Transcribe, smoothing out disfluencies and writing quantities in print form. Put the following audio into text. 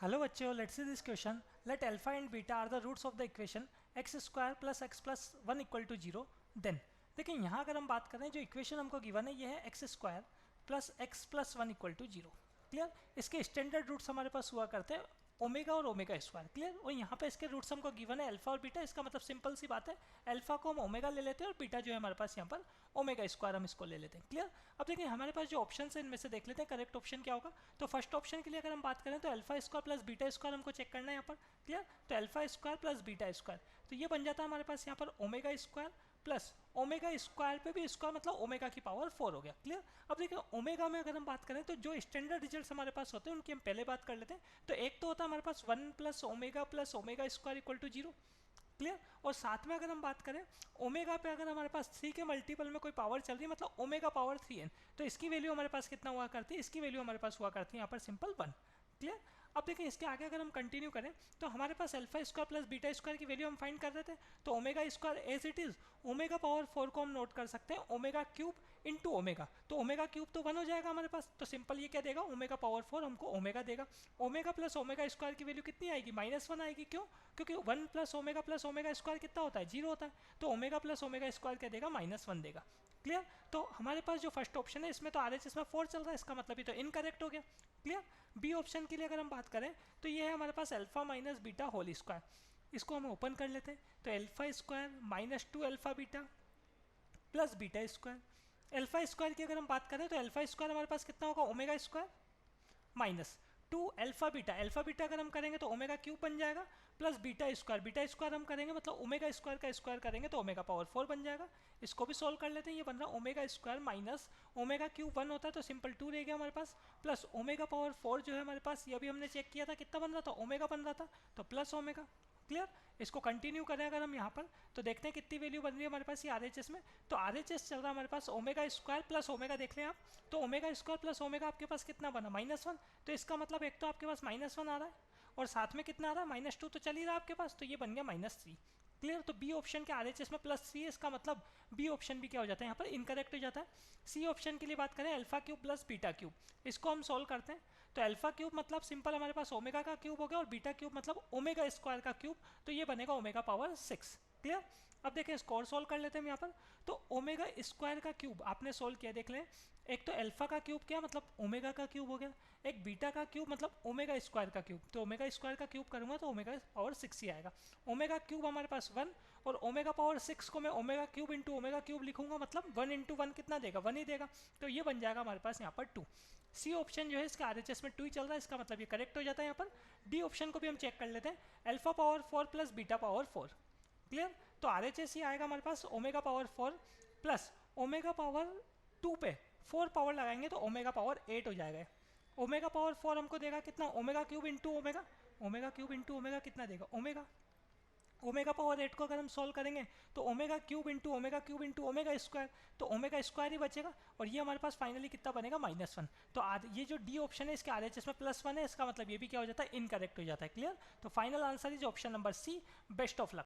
Hello बच्चों, let's see this question. Let alpha and beta are the roots of the equation x square plus x plus 1 equal to 0. Then देखिए यहाँ अगर हम बात करें जो इक्वेशन हमको गिवन है ये है x square plus x plus 1 equal to 0. Clear. इसके स्टैंडर्ड रूट्स हमारे पास हुआ करते हैं ओमेगा और ओमेगा स्क्वायर. क्लियर. और यहाँ पे इसके रूट्स हमको गिवन है अल्फा और बीटा. इसका मतलब सिंपल सी बात है, अल्फा को हम ओमेगा ले लेते हैं और बीटा जो है हमारे पास यहाँ पर ओमेगा स्क्वायर हम इसको ले लेते हैं. क्लियर. अब देखिए हमारे पास जो ऑप्शन है इनमें से देख लेते हैं करेक्ट ऑप्शन क्या होगा. तो फर्स्ट ऑप्शन के लिए अगर हम बात करें तो alpha square plus beta square हमको चेक करना है यहाँ पर. क्लियर. तो alpha square plus beta square तो ये बन जाता है हमारे पास यहाँ पर omega square plus omega square पे भी स्क्वायर मतलब ओमेगा की पावर 4 हो गया. क्लियर. अब देखिए ओमेगा में अगर हम बात करें तो जो स्टैंडर्ड रिजल्ट्स हमारे पास होते हैं उनकी हम पहले बात कर लेते हैं. तो एक तो होता है हमारे पास 1 plus omega square equal to 0. Clear. और साथ में अगर हम बात करें ओमेगा पे अगर हमारे पास 3 के मल्टीपल में कोई पावर चल रही है मतलब ओमेगा पावर 3n तो इसकी वैल्यू हमारे पास कितना हुआ करती है, इसकी वैल्यू हमारे पास हुआ करती है यहाँ पर सिंपल 1. क्लियर. अब देखिए इसके आगे अगर हम कंटिन्यू करें तो हमारे पास alpha square plus beta square की वैल्यू हम फाइंड कर रहे थे. तो omega square as it is omega power 4 को हम नोट कर सकते हैं ओमेगा क्यूब इंटू ओमेगा. तो ओमेगा क्यूब तो 1 हो जाएगा हमारे पास. तो सिंपल ये क्या देगा ओमेगा पावर 4 हमको ओमेगा देगा. ओमेगा प्लस ओमेगा स्क्वायर की वैल्यू कितनी आएगी -1 आएगी. क्यों? क्योंकि 1 प्लस ओमेगा स्क्वायर कितना होता है 0 होता है. तो ओमेगा प्लस ओमेगा स्क्वायर क्या देगा -1 देगा. क्लियर. तो हमारे पास जो फर्स्ट ऑप्शन है इसमें तो RHS में 4 चल रहा है, इसका मतलब ये तो इनकरेक्ट हो गया. क्लियर. बी ऑप्शन के लिए अगर हम बात करें तो ये है हमारे पास alpha minus beta whole square. इसको हम ओपन कर लेते हैं. तो alpha square -2 alpha beta plus beta square. Alpha square की अगर हम बात करें तो अल्फा स्क्वायर हमारे पास कितना होगा ओमेगा स्क्वायर -2 अल्फा बीटा अगर हम करेंगे तो ओमेगा क्यूब बन जाएगा प्लस बीटा स्क्वायर हम करेंगे मतलब ओमेगा स्क्वायर का स्क्वायर करेंगे तो ओमेगा पावर 4 बन जाएगा. इसको भी सॉल्व कर लेते हैं. ये बन रहा है omega square minus omega cube 1 होता है तो सिंपल 2 रह गया हमारे पास प्लस ओमेगा पावर 4 जो है हमारे पास ये भी हमने चेक किया था कितना बन रहा था ओमेगा बन रहा था तो प्लस ओमेगा. क्लियर. इसको कंटिन्यू करें अगर हम यहाँ पर तो देखते हैं कितनी वैल्यू बन रही है हमारे पास ये RHS में. तो RHS चल रहा है हमारे पास ओमेगा स्क्वायर प्लस ओमेगा देख लें आप. तो ओमेगा स्क्वायर प्लस ओमेगा आपके पास कितना बना -1. तो इसका मतलब एक तो आपके पास -1 आ रहा है और साथ में कितना आ रहा है -2 तो चल ही रहा है आपके पास. तो ये बन गया -3. क्लियर. तो बी ऑप्शन के RHS में +3 है, इसका मतलब बी ऑप्शन भी क्या हो जाता है यहाँ पर इनकरेक्ट हो जाता है. सी ऑप्शन के लिए बात करें alpha cube plus beta cube, इसको हम सोल्व करते हैं. तो अल्फा क्यूब मतलब सिंपल हमारे पास ओमेगा का क्यूब हो गया और बीटा क्यूब मतलब ओमेगा स्क्वायर का क्यूब तो ये बनेगा ओमेगा पावर 6. क्लियर. अब देखें इसको और सोल्व कर लेते हैं हम यहाँ पर. तो ओमेगा स्क्वायर का क्यूब आपने सोल्व किया देख लें. एक तो अल्फा का क्यूब क्या मतलब ओमेगा का क्यूब हो गया, एक बीटा का क्यूब मतलब ओमेगा स्क्वायर का क्यूब. तो ओमेगा स्क्वायर का क्यूब करूँगा तो ओमेगा पावर 6 ही आएगा. ओमेगा क्यूब हमारे पास 1 और ओमेगा पावर 6 को मैं omega cube into omega cube लिखूंगा मतलब 1 इंटू 1 कितना देगा 1 ही देगा. तो ये बन जाएगा हमारे पास यहाँ पर 2. सी ऑप्शन जो है इसका RHS में 2 ही चल रहा है, इसका मतलब ये करेक्ट हो जाता है यहाँ पर. डी ऑप्शन को भी हम चेक कर लेते हैं alpha power 4 plus beta power 4. Clear. तो RHS ही आएगा हमारे पास omega power 4 plus omega power 2 पे 4 पावर लगाएंगे तो ओमेगा पावर 8 हो जाएगा. ओमेगा पावर 4 हमको देगा कितना ओमेगा क्यूब इंटू ओमेगा कितना देगा ओमेगा. ओमेगा पावर 8 को अगर हम सॉल्व करेंगे तो omega cube into omega square तो ओमेगा स्क्वायर ही बचेगा और ये हमारे पास फाइनली कितना बनेगा -1. तो ये जो डी ऑप्शन है इसके RHS में +1 है, इसका मतलब ये भी क्या हो जाता है इनकरेक्ट हो जाता है. क्लियर. तो final answer is option number C. Best of luck.